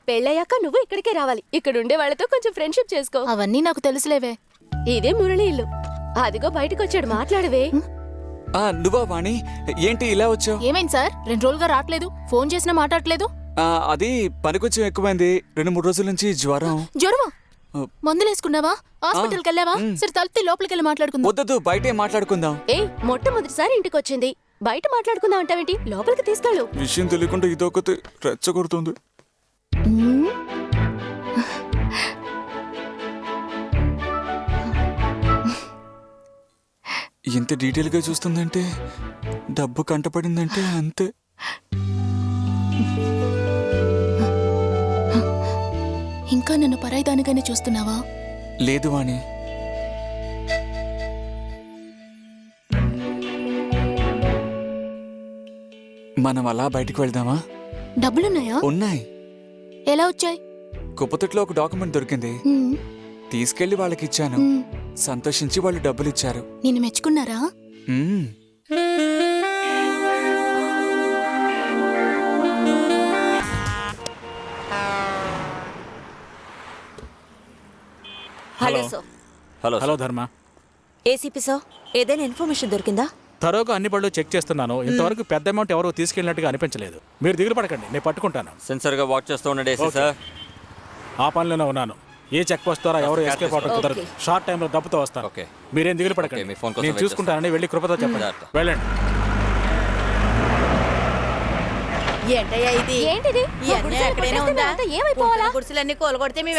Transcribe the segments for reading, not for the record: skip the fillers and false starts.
పెళ్ళయ్యాక నువ్వు ఇక్కడికే రావాలి. ఇక్కడ ఉండే వాళ్ళతో కొంచెం ఫ్రెండ్షిప్ చేసుకో. అవన్నీ నాకు తెలుసులేవే. ఇదే మురళి ఇల్లు. అదిగో బయటకు వచ్చాడు, మాట్లాడవే. నువ్వా వాణి? ఏంటి ఇలా వచ్చావు? ఏమైంది సార్? 2 రోజులుగా రావట్లేదు, ఫోన్ చేసినా మాట్లాడట్లేదు. అది పని కొంచెం ఎక్కువైంది. 2-3 రోజుల నుంచి జ్వరం. జ్వరమా? మందులేసుకున్నావా? హాస్పిటల్కి వెళ్ళావా? సరే తలుపుతీ లోపలికి వెళ్ళి మాట్లాడుకుందాం. వద్దదు, బయటే మాట్లాడుకుందాం. మొట్టమొదటిసారి ఇంటికి వచ్చింది, బయట మాట్లాడుకుందాం అంటావేంటి? లోపలికి తీసుకెళ్ళు. విషయం తెలియకుండా ఇదొకటి రెచ్చగొడుతుంది. ఇంత డీటెయిల్ గా చూస్తుందంటే, డబ్బు కంటపడిందంటే అంతే. ఇంకా నన్ను పరాయిదానిగానే చూస్తున్నావా? లేదు వాణి, మనం అలా బయటికి వెళ్దామా? డబ్బులున్నాయా? ఉన్నాయి. ఎలా వచ్చాయి? కుప్పతొట్లో ఒక డాక్యుమెంట్ దొరికింది, తీసుకెళ్లి వాళ్ళకి ఇచ్చాను. సంతోషించి వాళ్ళు డబ్బులు ఇచ్చారు. నిన్ను మెచ్చుకున్నారా? హలో హలో హలో ధర్మ. ఏసీపీ సార్, ఏదైనా ఇన్ఫర్మేషన్ దొరికిందా? తరోగా అన్ని బళ్ళు చెక్ చేస్తున్నాను. ఇంతవరకు పెద్ద అమౌంట్ ఎవరో తీసుకెళ్ళినట్టుగా అనిపించలేదు. మీరు దిగులు పడకండి, నేను పట్టుకుంటాను. సెన్సర్ గా వాచ్ చేస్తూ ఉండండి సార్. ఆ పనిలోనే ఉన్నాను. ఏ చెక్ పోస్ట్ ద్వారా ఎవరు ఎస్కేప్ అవడం కుదరదు. షార్ట్ టైంలో డబ్బుతో వస్తాను. మీరేం దిగులు పడకండి, నేను చూసుకుంటానని వెళ్ళి కృపతో చెప్పండి. వెళ్ళండి. ఏంటయ్యా ఇది? ఏంటిది? గుడిసెలన్నీ కోలుకొడితే మేము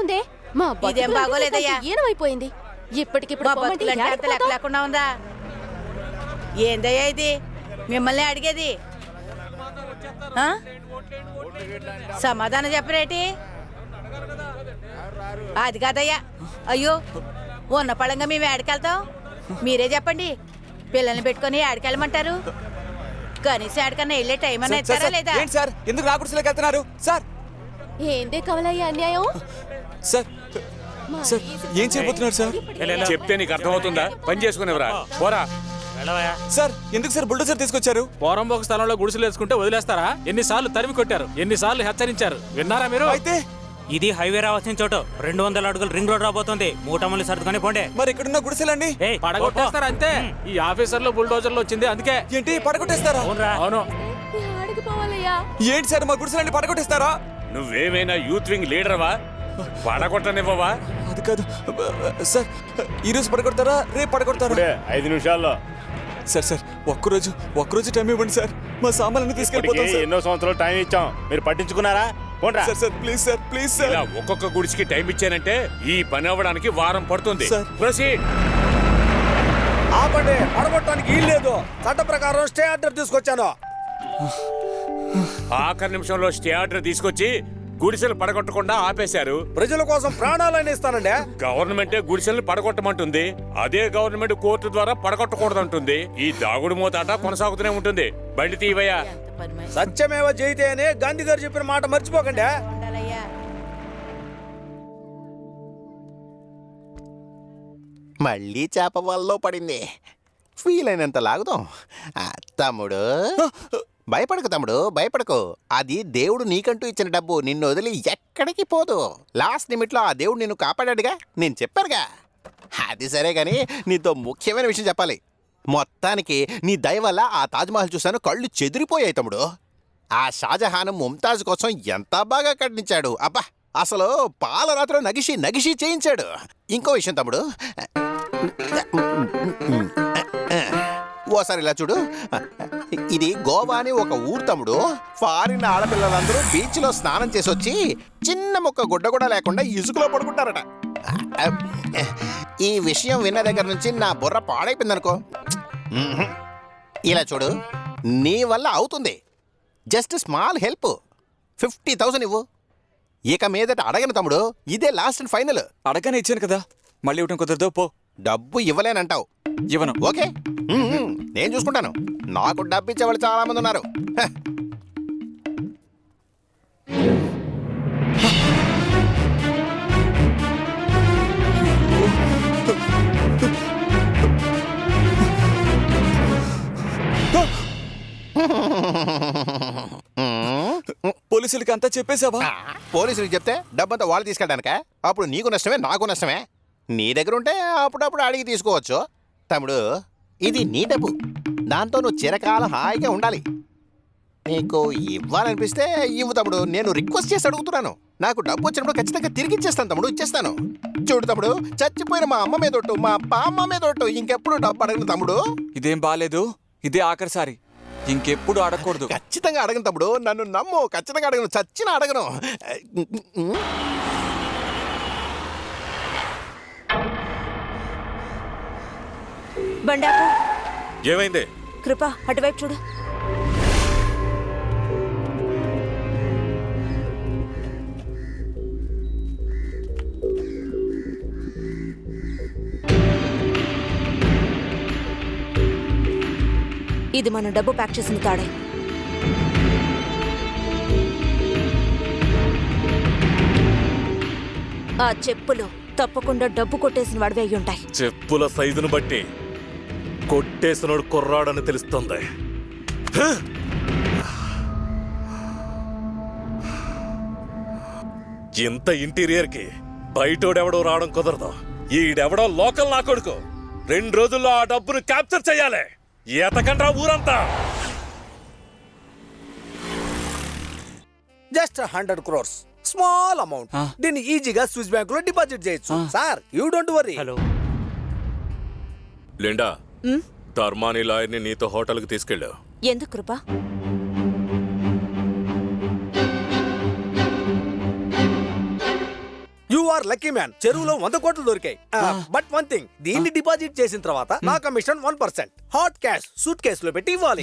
ఉంది. ఇదేం బాగోలేదయ్యా. ఏమైపోయింది? ఇప్పటికిప్పుడు లెక్క లేకుండా ఉందా? ఏందయ్యా ఇది? మిమ్మల్ని అడిగేది సమాధానం చెప్పరేటి? అది కాదయ్యా. అయ్యో, ఉన్న పళంగా మేము ఏడకెళ్తాం? మీరే చెప్పండి. పిల్లల్ని పెట్టుకుని ఏడకెళ్ళమంటారు? కనీసం ఏడకన్నా వెళ్ళే టైం అన్నా ఇస్తారా లేదా? ఎందుకు నా గుడిసెలోకి వెళ్తున్నారు సార్? ఏందే కవలయ్య అన్యాయం? సార్ సార్, ఏం చేయబోతున్నారు సార్? చెప్తే నీకు అర్థమవుతుందా? పని చేసుకునేవరా పోరా. సార్, ఎందుకు సార్ బుల్డోజర్ తీసుకొచ్చారు? పోరంబోక స్థలంలో గుడిసెలు వేసుకుంటే వదిలేస్తారా? ఎన్నిసార్లు తరిమి కొట్టారు, ఎన్నిసార్లు హెచ్చరించారు, విన్నారా మీరు? అయితే ఇది హైవే రావాల్సిన చోటు. 200 అడుగులు రింగ్ రోడ్ రాబోతుంది. మూటమల్లి సర్దుకొని పోండి. మరి ఇక్కడున్న గుడిసెలండి పడగొట్టేస్తారా? అంతే. ఈ ఆఫీసర్లు బుల్డోజర్లు వచ్చింది అందుకే. ఏంటి పడగొట్టేస్తారా? అవును. ఏంటి సార్, మా గుడిసెలండి పడగొట్టేస్తారా? నువ్వేమైనా యూత్ వింగ్ లీడర్వా? పడగొట్టనివ్వవా? అది కాదు సార్, ఈ రోజు పడగొడతారా, రేపు పడగొడతారా? 5 నిమిషాల్లో. సార్ సార్, ఒక్కరోజు టైం ఇవ్వండి సార్, మా సామాన్లన్నీ తీసుకెళ్ళిపోతాం సార్. ఎన్నో సంవత్సరాలు టైం ఇచ్చాం, మీరు పట్టించుకున్నారా? Sir sir, please sir, please sir. ఇలా ఒక్కొక్క గుడికి టైం ఇచ్చానంటే ఈ పని అవ్వడానికి వారం పడుతుంది. ప్రొసీడ్. ఆపండి, పడగొట్టడానికి వీలు లేదు. చట్ట ప్రకారం స్టే ఆర్డర్ తీసుకొచ్చాను. ఆఖరి నిమిషంలో స్టే ఆర్డర్ తీసుకొచ్చి గుడిసెలు పడగొట్టకుండా ఆపేశారు. ప్రజల కోసం ప్రాణాలని ఇస్తానండి. గవర్నమెంటే గుడిసెలు పడగొట్టమంటుంది, అదే గవర్నమెంట్ కోర్టు ద్వారా పడగొట్టకూడదంటుంది. ఈ దాగుడు మూతాట కొనసాగుతూనే ఉంటుంది. బండి తీవయ్యా. సత్యమేవ జయితే అని గాంధీ గారు చెప్పిన మాట మర్చిపోకండి. మళ్ళీ చేప వల్లో పడింది. ఫీల్ అయినంత లాగుదాం. తమ్ముడు భయపడకు, తమ్ముడు భయపడకు. అది దేవుడు నీకంటూ ఇచ్చిన డబ్బు, నిన్ను వదిలి ఎక్కడికి పోదు. లాస్ట్ నిమిట్లో ఆ దేవుడు నిన్ను కాపాడాడుగా, నేను చెప్పానుగా. అది సరే కానీ నీతో ముఖ్యమైన విషయం చెప్పాలి. మొత్తానికి నీ దయ వల్ల ఆ తాజ్మహల్ చూశాను, కళ్ళు చెదిరిపోయాయి తమ్ముడు. ఆ షాజహాన్ ముంతాజ్ కోసం ఎంత బాగా కట్టించాడు. అబ్బా, అసలు పాలరాత్రిలో నగిషి చేయించాడు. ఇంకో విషయం తమ్ముడు, ఓసారి ఇలా చూడు. ఇది గోవా అని ఒక ఊరు తమ్ముడు. ఫారిన్ ఆడపిల్లలందరూ బీచ్లో స్నానం చేసి వచ్చి చిన్న మొక్క గుడ్డ కూడా లేకుండా ఇసుకలో పడుకుంటారట. ఈ విషయం విన్న దగ్గర నుంచి నా బుర్ర పాడైపోయిందనుకో. ఇలా చూడు, నీ వల్ల అవుతుంది. జస్ట్ స్మాల్ హెల్ప్, 50,000 ఇవ్వు. ఇక మీదట అడగను తమ్ముడు, ఇదే లాస్ట్ అండ్ ఫైనల్. అడగనే ఇచ్చాను కదా, మళ్ళీ ఇవ్వటం కుదరదు. పో. డబ్బు ఇవ్వలేనంటావు? ఇవ్వను. ఓకే, నేను చూసుకుంటాను. నాకు డబ్బు ఇచ్చేవాళ్ళు చాలా మంది ఉన్నారు. పోలీస్ పోలీసులకి అంతా చెప్పేశావా? పోలీసులకు చెప్తే డబ్బంతా వాళ్ళు తీసుకెళ్ళడానిక? అప్పుడు నీకు నష్టమే నాకు నష్టమే. నీ దగ్గర ఉంటే అప్పుడప్పుడు అడిగి తీసుకోవచ్చు. తమ్ముడు, ఇది నీ డబ్బు. దాంతో నువ్వు చిరకాలం హాయిగా ఉండాలి. నీకు ఇవ్వాలనిపిస్తే ఇవ్వు తమ్ముడు. నేను రిక్వెస్ట్ చేసి అడుగుతున్నాను. నాకు డబ్బు వచ్చినప్పుడు ఖచ్చితంగా తిరిగి ఇచ్చేస్తాను తమ్ముడు, ఇచ్చేస్తాను. చూడు తమ్ముడు, చచ్చిపోయిన మా అమ్మ మీద ఒట్టు, మా బామ్మ మీద ఒట్టు, ఇంకెప్పుడు డబ్బు అడగను తమ్ముడు. ఇదేం బాలేదు. ఇదే ఆఖరిసారి. ఇంకెప్పుడు అడగకూడదు. ఖచ్చితంగా అడగను తమ్ముడు, నన్ను నమ్ము. ఖచ్చితంగా అడగను, చచ్చినా అడగను. బండాపు ఏమైంది? కృప అటువైపు చూడు. ఇది మన డబ్బు ప్యాక్ చేసిన తాడే. ఆ చెప్పులు తప్పకుండా డబ్బు కొట్టేసిన వాడివి అయి ఉంటాయి. చెప్పుల సైజును బట్టి కొట్టేసినోడు కుర్రాడని తెలుస్తుంది. ఇంత ఇంటీరియర్ కి బయటోడెవడో రావడం కుదరదు. ఈడెవడో లోకల్ నా కొడుకు. 2 రోజుల్లో ఆ డబ్బును క్యాప్చర్ చేయాలి. ఎతకండ్రా ఊరంతా. Just 100 crores, small amount. దీన్ని ఈజీగా స్విస్ బ్యాంక్ లో డిపాజిట్ చేయొచ్చు. Sir, you don't worry. Hello, Linda, ధర్మాని లాయర్ని నీతో హోటల్కి తీసుకెళ్ళు. ఎందుకు Krupa? You are lucky man. చెరువులో 100 కోట్లు దొరికాయి. బట్ వన్ థింగ్, దీన్ని డిపాజిట్ చేసిన తర్వాత నా కమిషన్ 1%. హాట్ క్యాష్ సూట్ కేసులో పెట్టి ఇవ్వాలి.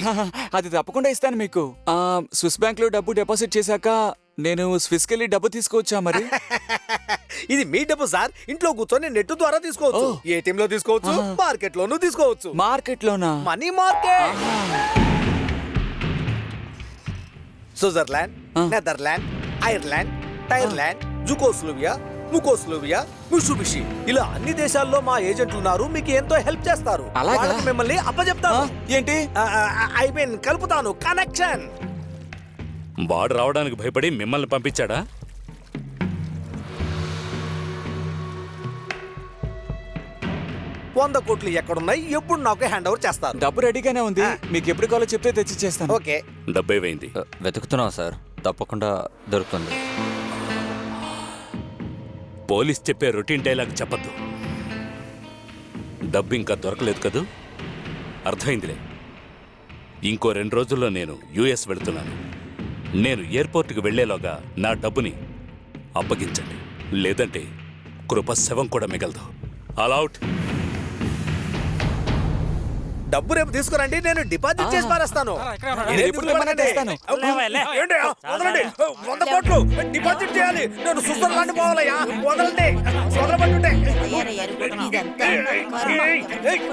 అది తప్పకుండా ఇస్తాను మీకు. స్విస్ బ్యాంక్ లో డబ్బు డిపాజిట్ చేశాక నేను స్విస్ కెళ్ళి డబ్బు తీసుకోవచ్చా మరి? ఇది మీ డబ్బు సార్. ఇంట్లో కూర్చొని నెట్ ద్వారా తీసుకోవచ్చు, ఏటీఎం లో తీసుకోవచ్చు, మార్కెట్ లోనూ తీసుకోవచ్చు. మార్కెట్ లోనా? Money market. Switzerland, Netherland, Ireland, టైర్లాండ్, జుకోస్లోవియా, ముకోస్లోవియా, మిషుబిషి, ఇలా అన్ని దేశాల్లో మా ఏజెంట్లు ఉన్నారు. మీకు ఎంతో హెల్ప్ చేస్తారు. అలాగా? వాళ్ళకి మిమ్మల్ని అప్పచెప్తాను. ఏంటి? ఐ మీన్ కలుపుతాను. కనెక్షన్. వాడు రావడానికి భయపడి మిమ్మల్ని పంపించాడా? $100 కోట్లు ఎక్కడున్నాయి, ఎప్పుడు నాకు హ్యాండ్ ఓవర్ చేస్తారు. డబ్బు రెడీగానే ఉంది. మీకు ఎప్పుడు కావాలో చెప్తే తెచ్చి చేస్తాను. ఓకే. డబ్బేమైంది? వెతుకుతున్నాం సార్, తప్పకుండా దొరుకుతుంది. పోలీస్ చెప్పే రొటీన్ డైలాగ్ చెప్పద్దు. డబ్బు ఇంకా దొరకలేదు కదూ? అర్థమైందిలే. ఇంకో 2 రోజుల్లో నేను యుఎస్ వెళుతున్నాను. నేను ఎయిర్పోర్ట్కి వెళ్లేలోగా నా డబ్బుని అప్పగించండి. లేదంటే కృప శవం కూడా మిగలదు. అలౌట్. డబ్బు రేపు తీసుకురండి, నేను డిపాజిట్ చేసి పారేస్తాను. ఎప్పుడు రమ్మన్నా తెస్తాను. ఏంటి? వదలండి. 100 కోట్లు డిపాజిట్ చేయాలి. నేను స్విట్జర్లాండ్ పోవాలయ్యా. వదలండి. వదలబట్టుంటే.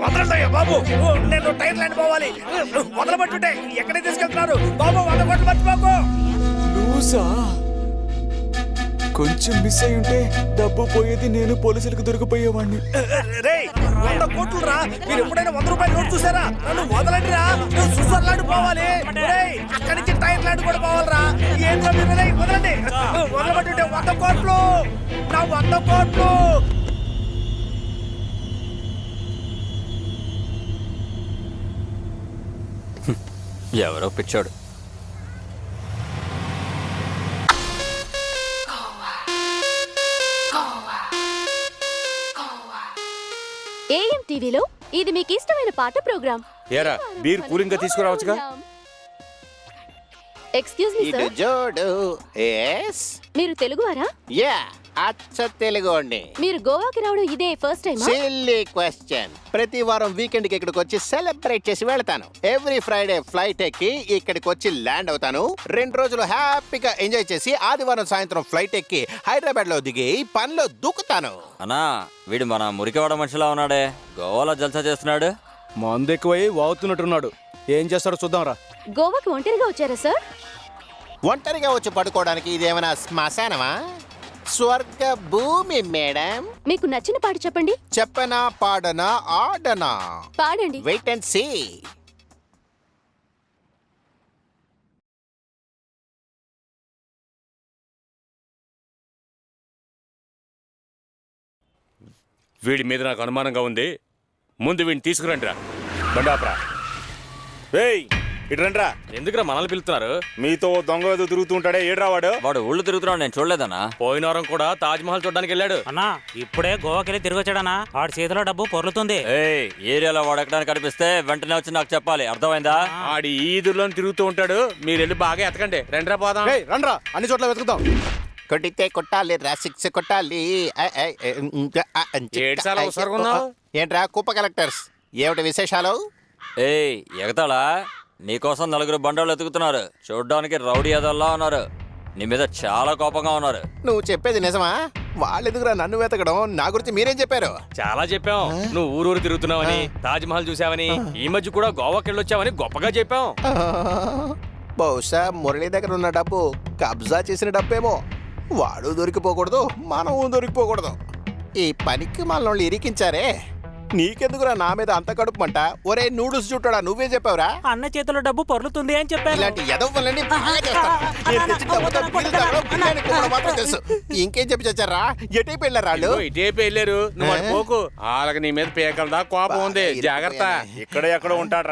వదలండి బాబు, నేను టైర్లాండ్ పోవాలి. వదలబట్టుంటే. ఎక్కడికి తీసుకెళ్తున్నారు బాబు? 100 కోట్లు మర్చిపోకు. లూసా? కొంచెం మిస్ అయి ఉంటే డబ్బు పోయేది, నేను పోలీసులకు దొరికిపోయేవాడిని. రేయ్, 100 కోట్లు రా. మీరు ఎప్పుడైనా 100 రూపాయలు నోట్ చూసారా? నన్ను వదలండి రా. నేను స్విట్జర్లాండ్ పోవాలి. రేయ్, అక్కడి నుంచి టైర్లాండ్ కూడా పోవాలరా. ఏంటో మీరు? రేయ్, వదలండి. వదలబట్టుంటే 100 కోట్లు. నా 100 కోట్లు. ఎవరో పిచ్చాడు. ఏఎం టీవీలో ఇది మీకు ఇష్టమైన పాట ప్రోగ్రామ్. ఏరా, బీర్ కూలింగ్ గా తీసుకురావచ్చుగా. ఎక్స్క్యూజ్ మీ ఇటు సార్, జోడు. ఎస్, మీరు తెలుగువారా? యా, అచ్చ తెలుగు అండి. మీరు గోవాకి రావడం ఇదే ఫస్ట్ టైమా? Silly question. ప్రతి వారం వీకెండ్ కి ఇక్కడికి వచ్చి సెలబ్రేట్ చేసి వెళ్తాను. ఎవ్రీ ఫ్రైడే ఫ్లైట్ ఎక్కి ఇక్కడికి వచ్చి ల్యాండ్ అవుతాను. 2 రోజులు హ్యాపీగా ఎంజాయ్ చేసి ఆదివారం సాయంత్రం ఫ్లైట్ ఎక్కి హైదరాబాద్ లో దిగి పనిలో దూకుతాను. అన్నా, వీడు మన మురికివాడ మనిషిలా ఉన్నాడే. గోవాలో జల్సా చేస్తున్నాడు. మందు ఎక్కువై వాగుతున్నట్టున్నాడు. ఏం చేస్తాడో చూద్దాంరా. గోవాకి ఒంటరిగా వచ్చారా సార్? ఒంటరిగా వచ్చి పడుకోవడానికి ఇదేమైనా శ్మశానమా? స్వర్గ భూమి మేడం. మీకు నచ్చిన పాట చెప్పండి. చెప్పనా, పాడనా, ఆడనా? పాడండి. Wait and see. వీడి మీద నాకు అనుమానంగా ఉంది. ముందు వీడిని తీసుకురండి రా. బండాపరా ఏయ్ ఇటు రండిరా. ఎందుకురా మనల్ని పిలుస్తున్నారు? మీతో ఓ దొంగ ఏదో తిరుగుతూ ఉంటాడే, ఏడ్రా వాడు? వాడు ఊళ్ళు తిరుగుతున్నాడు, నేను చూడలేదన్నా. పోయిన వారం కూడా తాజ్ మహల్ చూడడానికి వెళ్ళాడు. అన్నా ఇప్పుడే గోవాకి వెళ్ళి తిరిగి వచ్చాడనా. ఆడి చేతిలో డబ్బు పొర్లుతుంది. ఏయ్, ఏరియాలో వాడు ఎక్కడానికి కనిపిస్తే వెంటనే వచ్చి నాకు చెప్పాలి, అర్థమైందా? ఆడి ఈదుల్లో తిరుగుతూ ఉంటాడు. మీరు వెళ్ళి బాగా ఎతకండి. రండిరా పోదాం. రండిరా, అన్ని చోట్ల వెతుకుతాం. కొట్టితే కొట్టాలి రా, సిక్స్ కొట్టాలి. ఏడ్చాలా హుషారుగా ఉన్నావు? ఏంట్రా కుప్ప కలెక్టర్స్, ఏమిటి విశేషాలు? ఏయ్, ఎగతాళా? నీకోసం నలుగురు బండోళ్ళు ఎతుకుతున్నారు. చూడ్డానికి రౌడీ యాదవ్లా ఉన్నారు. నీ మీద చాలా కోపంగా ఉన్నారు. నువ్వు చెప్పేది నిజమా? వాళ్ళెందుకురా నన్ను వెతకడం? నా గురించి మీరేం చెప్పారు? చాలా చెప్పాం. నువ్వు ఊరూరు తిరుగుతున్నావని, తాజ్ మహల్ చూసావని, ఈ మధ్య కూడా గోవాకి వెళ్ళొచ్చావని గొప్పగా చెప్పాం. బహుశా మురళి దగ్గర ఉన్న డబ్బు కబ్జా చేసిన డబ్బేమో. వాడు దొరికిపోకూడదు, మనం దొరికిపోకూడదు. ఈ పనికి మనల్ని ఇరికించారే. నీకెందుకురా నా మీద అంత కడుపుమంట? ఒరే నూడుల్స్ చుట్టాడా, నువ్వే చెప్పావురా? అన్న చేతిలో డబ్బు పొర్లుతుంది అని చెప్పాను. ఇలాంటి ఎదవలన్నీ బాగా చేస్తాను. నేను తెచ్చిన డబ్బుతో బిల్లు తాగడం, బిర్యానీ తినడం మాత్రం తెలుసు. ఇంకేం చెప్పి చచ్చారా? ఎటే పెళ్ళారు వాళ్ళు? ఇటేపు వెళ్ళారు. నువ్వు అటు పోకు. వాళ్ళకి నీ మీద పేకలదా కోపం ఉంది. జాగ్రత్త. ఇక్కడ ఎక్కడ ఉంటాడు.